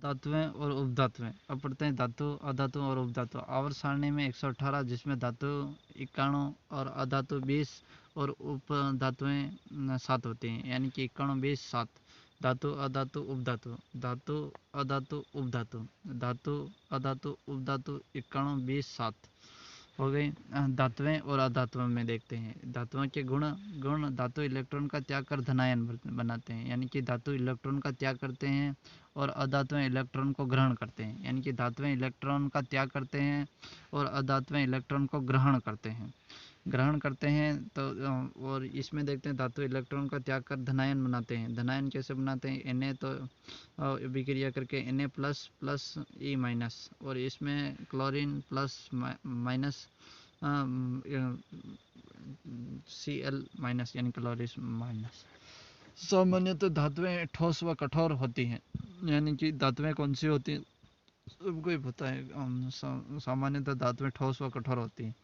धातुएं और उपधातुएं। अब पढ़ते हैं धातु, अधातु और उपधातु। आवर्त सारणी में 118, जिसमें धातु 91 और अधातु 20 और उप धातुएं 7 होती हैं, यानी कि 91, 20, 7। धातु, अधातु, उपधातु। धातु, अधातु, उपधातु। धातु, अधातु, उपधातु 91, 20, 7 हो गई। धातुएं और अधातुओं में देखते हैं। धातुओं के गुण। गुण, धातु इलेक्ट्रॉन का त्याग कर धनायन बनाते हैं, यानी कि धातु इलेक्ट्रॉन का त्याग करते हैं और अधातुएं इलेक्ट्रॉन को ग्रहण करते हैं, यानी कि धातुएं इलेक्ट्रॉन का त्याग करते हैं और अधातुएं इलेक्ट्रॉन को ग्रहण करते हैं। तो और इसमें देखते हैं धातु इलेक्ट्रॉन का त्याग कर धनायन बनाते हैं। धनायन कैसे बनाते हैं? Na तो अभिक्रिया करके Na plus plus E minus, और इसमें chlorine plus minus Cl minus, यानी क्लोरीन माइनस। सामान्यतः धातुएं ठोस व कठोर होती हैं, यानी कि धातुएं कौन सी होती हैं सबको ही पता है। सामान्यतः धातुएं ठोस व कठोर होती हैं।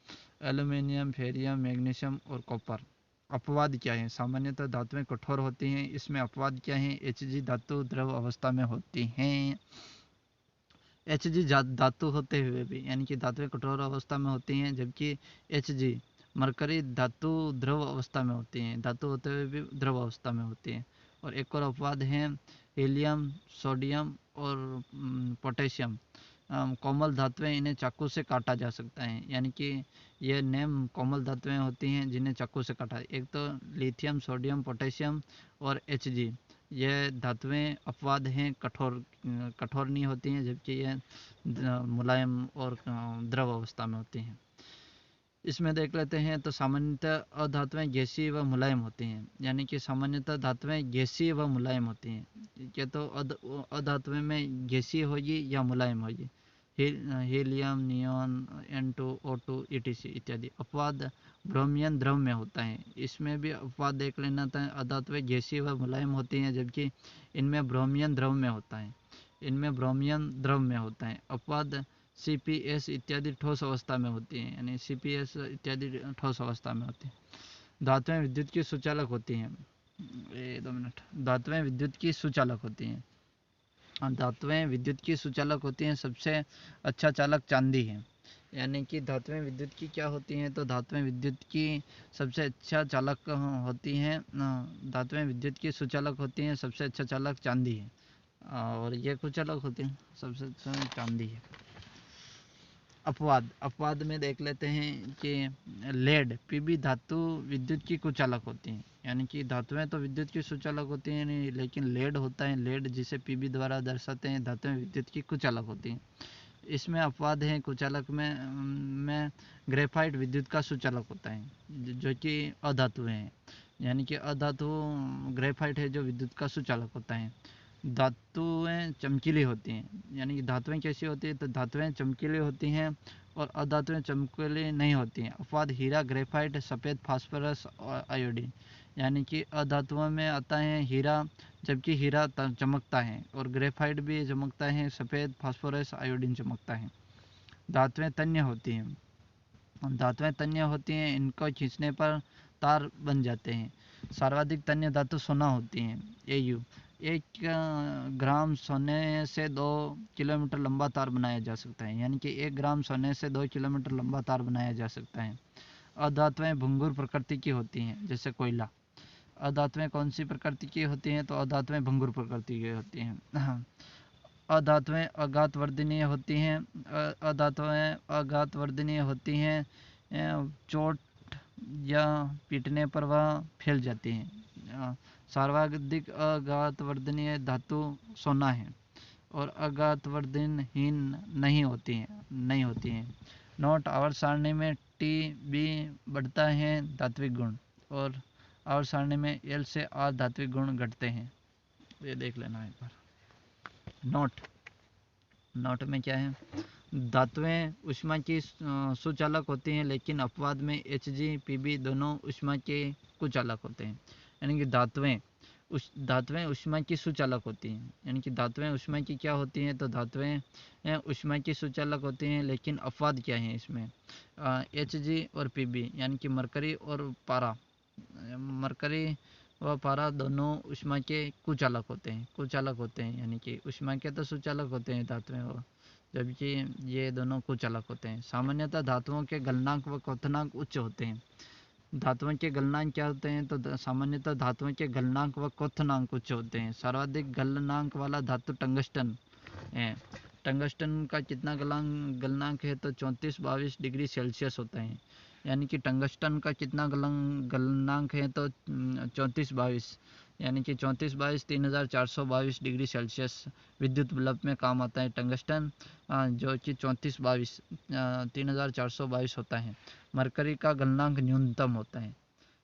एल्यूमिनियम, फेरियम, मैग्नीशियम और कॉपर। अपवाद क्या है? सामान्यतः धातुएं कठोर होती हैं, इसमें अपवाद क्या है? Hg धातु द्रव अवस्था में होती हैं। Hg धातु होते हुए भी, यानी कि धातुएं कठोर अवस्था में होती हैं, जबकि Hg मरकरी धातु द्रव अवस्था में होती हैं, धातु होते हुए भी द्रव अवस्था में होती हैं। और एक और अपवाद है हीलियम, सोडियम और पोटेशियम। कोमल धातुएं, इन्हें चाकू से काटा जा सकता है, यानी कि ये नेम कोमल धातुएं होती हैं जिन्हें चाकू से काटा। एक तो लिथियम, सोडियम, पोटेशियम और Hg, ये धातुएं अपवाद हैं, कठोर नहीं होती हैं, जबकि ये मुलायम और द्रव अवस्था में होती हैं। इसमें देख लेते हैं तो सामान्यतः अधातुएं गैसीय व मुलायम होती हैं, यानी कि सामान्यतः धातुएं गैसीय व मुलायम होती हैं। क्या तो अधातुएं में गैसीय होगी या मुलायम होगी। Helium, neon, N2, O2 etc इत्यादि। अपवाद, ब्रोमियम द्रव में होता है, इसमें भी अपवाद देख लेना था। अधातुएं गैसीय व मुलायम होती हैं, जबकि इनमें ब्रोमियम द्रव में होता है। अपवाद, CpS इत्यादि ठोस अवस्था में होती हैं, यानी CpS इत्यादि ठोस अवस्था में होती हैं। धातुएं विद्युत की सुचालक होती हैं। 2 मिनट। धातुएं विद्युत की सुचालक होती हैं। धातुएं विद्युत की सुचालक होती हैं। सबसे अच्छा चालक चांदी है, यानी कि धातुएं विद्युत की क्या होती हैं? तो धातुएं विद्युत की सबसे अच्छा चालक होती हैं। धातुएं विद्युत की सुचालक होती हैं, सबसे अच्छा चालक चांदी है, और ये कुचालक होती हैं, सबसे अच्छा चांदी है। अपवाद में देख लेते हैं कि लेड, Pb धातु विद्युत की कुचालक होती हैं, यानी कि धातुएं तो विद्युत की सुचालक होती हैं नहीं, लेकिन लेड होता है, लेड जिसे Pb द्वारा दर्शाते हैं, धातुएं विद्युत की कुचालक होती हैं। इसमें अपवाद है, कुचालक में ग्रेफाइट विद्युत का सुचालक होता है, जो कि अधातु है, यानी कि अधातु ग्रेफाइट है जो विद्युत का सुचालक होता है। धातुएं चमकीली होती हैं, यानी कि धातुएं कैसी होती है? तो धातुएं चमकीली होती हैं और अधातुएं चमकीली नहीं होती हैं। अपवाद, हीरा, ग्रेफाइट, सफ़ेद, फास्फोरस और आयोडीन, यानी कि अधातुओं में आता है हीरा, जबकि हीरा चमकता है, और ग्रेफाइट भी चमकता है, सफ़ेद, फास्फोरस, आयोडीन चमकता है। धातुएं तन्य होती हैं, इनको खींचने पर तार बन जाते हैं। सर्वाधिक तन्य धातु सोना होती हैं, Au। 1 ग्राम सोने से 2 किलोमीटर लंबा तार बनाया जा सकता है, यानी कि 1 ग्राम सोने से 2 किलोमीटर लंबा तार बनाया जा सकता है। अधातुएं भंगुर प्रकृति की होती हैं, जैसे कोयला। अधातुएं कौन सी प्रकृति की होती हैं? तो अधातुएं भंगुर प्रकृति की होती हैं। अधातुएं अघातवर्धनीय होती हैं, चोट या पीटने पर वह फैल जाती हैं। सर्वाधिक अघातवर्धनीय धातु सोना है, और अघातवर्धनहीन नहीं होती हैं। नोट, आवर्त सारणी में Tb बढ़ता है धात्विक गुण, और आवर्त सारणी में L से R धात्विक गुण घटते हैं। ये देख लेना एक बार। नोट में क्या है? धातुएं ऊष्मा की सुचालक होती हैं, लेकिन अपवाद में Hg, Pb दोनों ऊष्मा के कुचालक होते हैं, यानी कि धातुएं ऊष्मा की सुचालक होती हैं, यानी कि धातुएं ऊष्मा की क्या होती हैं? तो धातुएं ऊष्मा की सुचालक होती हैं, लेकिन अपवाद क्या है इसमें? Hg और Pb, यानी कि मरकरी और पारा। मरकरी व पारा दोनों उष्मा के कुचालक होते हैं, यानी कि उष्मा के तो सुचालक होते हैं धातुएं, वो जबकि ये दोनों कुचालक होते हैं। सामान्यतः धातुओं के गलनांक व क्वथनांक उच्च होते हैं। धातुओं के गलनांक क्या होते हैं, तो सामान्यतः धातुओं के गलनांक व क्वथनांक उच्च होते हैं। सर्वाधिक गलनांक वाला धातु टंगस्टन है। टंगस्टन का कितना गलनांक है, तो 34-22 डिग्री सेल्सियस होता है। यानी कि टंगस्टन का कितना गलनांक है, तो 34-22, यानी कि 34-22 3422 डिग्री सेल्सियस विद्युत बल्ब में काम आता है टंगस्टन, जो कि 34-22 3422 होता है। मरकरी का गलनांक न्यूनतम होता है।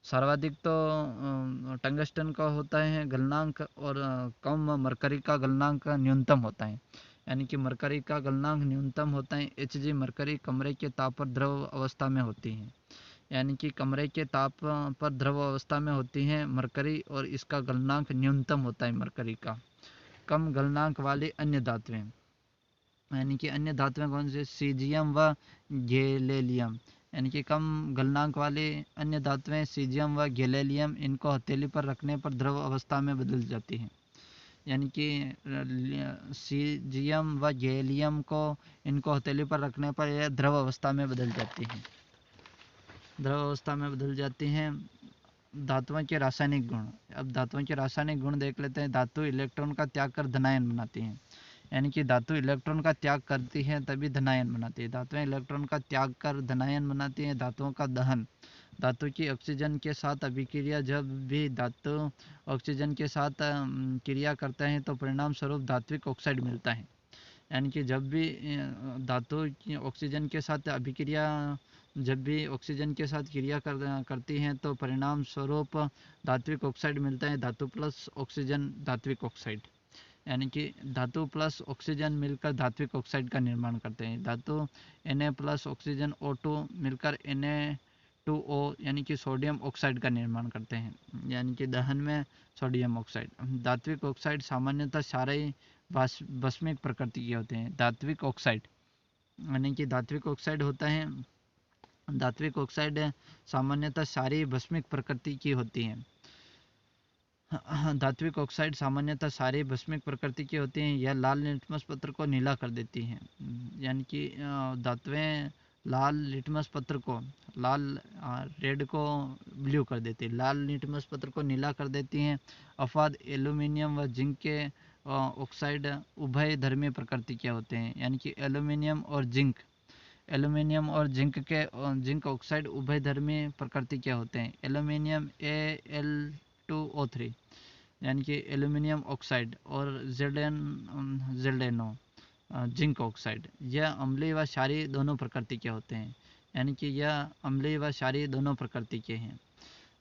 सर्वाधिक तो टंगस्टन का होता है गलनांक, और कम मरकरी का गलनांक न्यूनतम होता है। यानी कि मरकरी का गलनांक न्यूनतम होता है। Hg मरकरी कमरे के ताप पर द्रव अवस्था में होती है, यानी कि कमरे के ताप पर द्रव अवस्था में होती है मरकरी, और इसका गलनांक न्यूनतम होता है मरकरी का। कम गलनांक वाली अन्य धातुएं, यानी कि अन्य धातुएं कौन से, सीजियम व गैलेलियम, यानी कि कम गलनांक वाले अन्य धातुएं सीजियम व गैलेलियम, इनको हथेली पर रखने पर द्रव अवस्था में बदल जाती हैं। यानी कि सीजियम व गैलियम को, इनको हथेली पर रखने पर यह द्रव अवस्था में बदल जाती हैं, द्रव अवस्था में बदल जाती हैं। धातुओं के रासायनिक गुण, अब धातुओं के रासायनिक गुण देख लेते हैं। धातु इलेक्ट्रॉन का त्याग कर धनायन बनाती हैं, यानी कि धातु इलेक्ट्रॉन का त्याग करती है तभी धनायन बनाती है। धातुएं इलेक्ट्रॉन का त्याग कर धनायन बनाती हैं। धातुओं का दहन, धातु की ऑक्सीजन के साथ अभिक्रिया, जब भी धातु ऑक्सीजन के साथ क्रिया करते हैं तो परिणाम स्वरूप धात्विक ऑक्साइड मिलता है। यानी कि जब भी धातु ऑक्सीजन के साथ अभिक्रिया, जब भी ऑक्सीजन के साथ क्रिया करती हैं तो परिणाम स्वरूप धात्विक ऑक्साइड मिलता है। धातु प्लस ऑक्सीजन धात्विक ऑक्साइड, यानी कि धातु प्लस ऑक्सीजन मिलकर धात्विक ऑक्साइड का निर्माण करते हैं। धातु Na प्लस ऑक्सीजन O2 मिलकर Na2O, यानी कि सोडियम ऑक्साइड का निर्माण करते हैं, यानी कि दहन में सोडियम ऑक्साइड। धात्विक ऑक्साइड सामान्यतः सारे भस्मिक प्रकृति के होते हैं। धात्विक ऑक्साइड, यानी कि धात्विक ऑक्साइड होता है, धात्विक ऑक्साइड सामान्यतः सारी भस्मिक प्रकृति की होती हैं। धात्विक ऑक्साइड सामान्यतः सारे भस्मिक प्रकृति की होती हैं। यह लाल लिटमस पत्र को नीला कर देती हैं, यानी कि धातुएं लाल लिटमस पत्र को, लाल रेड को ब्लू कर देती है, लाल लिटमस पत्र को नीला कर देती हैं। अपवाद एल्यूमिनियम व जिंक के ऑक्साइड उभय धर्मी प्रकृति के होते हैं, यानी कि एल्यूमिनियम और जिंक, एल्यूमिनियम और जिंक ऑक्साइड उभय धर्मी प्रकृति के होते हैं। एल्यूमिनियम Al2O3, यानी कि एल्यूमिनियम ऑक्साइड, और ZnO जिंक ऑक्साइड, यह अम्लीय व क्षारीय दोनों प्रकृति के होते हैं, यानी कि यह अम्लीय व क्षारीय दोनों प्रकृति के हैं।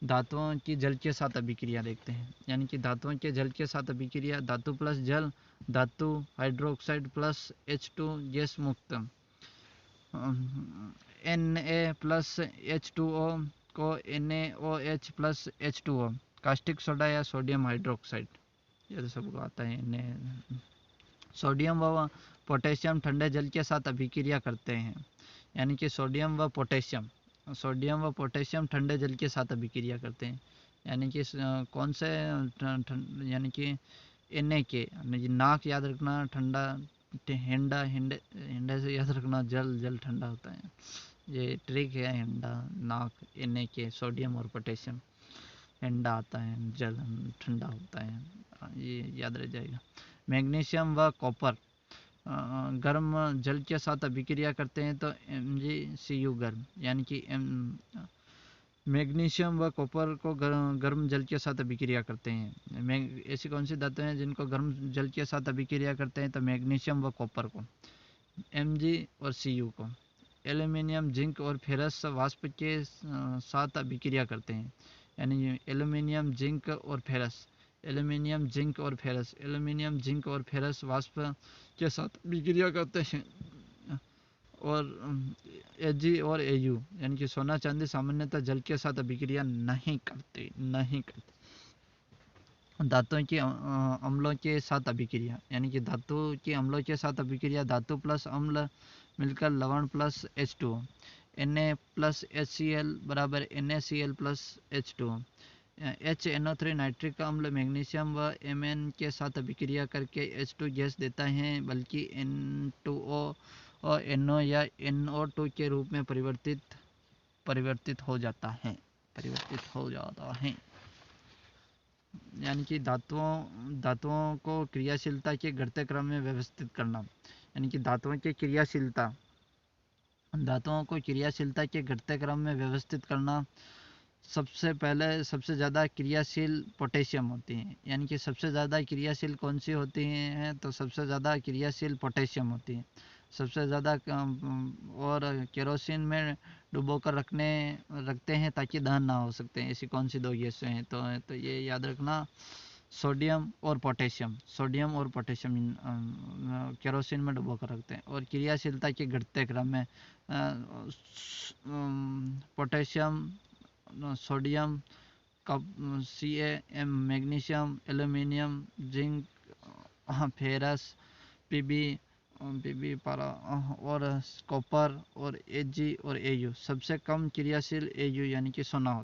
धातुओं की जल के साथ अभिक्रिया देखते हैं, यानी कि धातुओं के जल के साथ अभिक्रिया। धातु प्लस जल, धातु हाइड्रोक्साइड प्लस H2 गैस मुक्त, Na प्लस H2O को NaOH plus H2O, caustic soda या सोडियम हाइड्रोक्साइड, ये तो सबको आता है। सोडियम व पोटेशियम ठंडे जल के साथ अभिक्रिया करते हैं, यानी कि सोडियम व पोटेशियम ठंडे जल के साथ अभिक्रिया करते हैं, यानी कि कौन से, यानी कि Na के, नाक याद रखना, ठंडा हिंडा, हिंडे से याद रखना, जल ठंडा होता है, ये ट्रिक है। हिंडा, नाक, Na के, सोडियम और पोटेशियम, हिंडा आता है, जल ठंडा होता है, ये याद रह जाएगा। मैग्नीशियम व कॉपर गर्म जल के साथ अभिक्रिया करते हैं तो MgCu गर्म, यानी कि मैग्नीशियम व कॉपर को गर्म जल के साथ अभिक्रिया करते हैं। ऐसी कौन सी धातु हैं जिनको गर्म जल के साथ अभिक्रिया करते हैं, तो मैग्नीशियम व कॉपर को, Mg और Cu को। एल्यूमिनियम, जिंक और फेरस वाष्प के साथ अभिक्रिया करते हैं, यानी एल्यूमिनियम, जिंक और फेरस, एल्यूमिनियम, जिंक और फेरस, एल्यूमिनियम, जिंक और फेरस वाष्प के साथ अभिक्रिया करते हैं। और Ag और Au, यानी कि सोना चांदी सामान्यतः जल के साथ अभिक्रिया नहीं करते। धातुओं की अम्लों के साथ अभिक्रिया, यानी कि धातु की अम्लों के साथ अभिक्रिया। धातु प्लस अम्ल मिलकर लवण plus H2O, Na plus HCl बराबर NaCl plus H2O, HNO3 nitric अम्ल मैग्नीशियम व Mn के साथ अभिक्रिया करके H2 गैस देता है, बल्कि N2O और NO या NO2 के रूप में परिवर्तित हो जाता है। यानी कि धातुओं को क्रियाशीलता के घटते क्रम में व्यवस्थित करना, यानी कि धातुओं को क्रियाशीलता के घटते क्रम में व्यवस्थित करना। सबसे ज़्यादा क्रियाशील पोटेशियम होती है, यानी कि सबसे ज़्यादा क्रियाशील कौन सी होती हैं, तो सबसे ज़्यादा क्रियाशील पोटेशियम होती है सबसे ज़्यादा। और केरोसिन में डुबो कर रखते हैं ताकि दहन ना हो सकते हैं। ऐसी कौन सी दो गैसें हैं, तो ये याद रखना, सोडियम और पोटेशियम केरोसिन में डुबो कर रखते हैं। और क्रियाशीलता के घटते क्रम में potassium, sodium, CaM, magnesium, aluminium, zinc, ferrous, PB और कॉपर और Ag और Au। सबसे कम क्रियाशील Au यानी कि सोना होता है।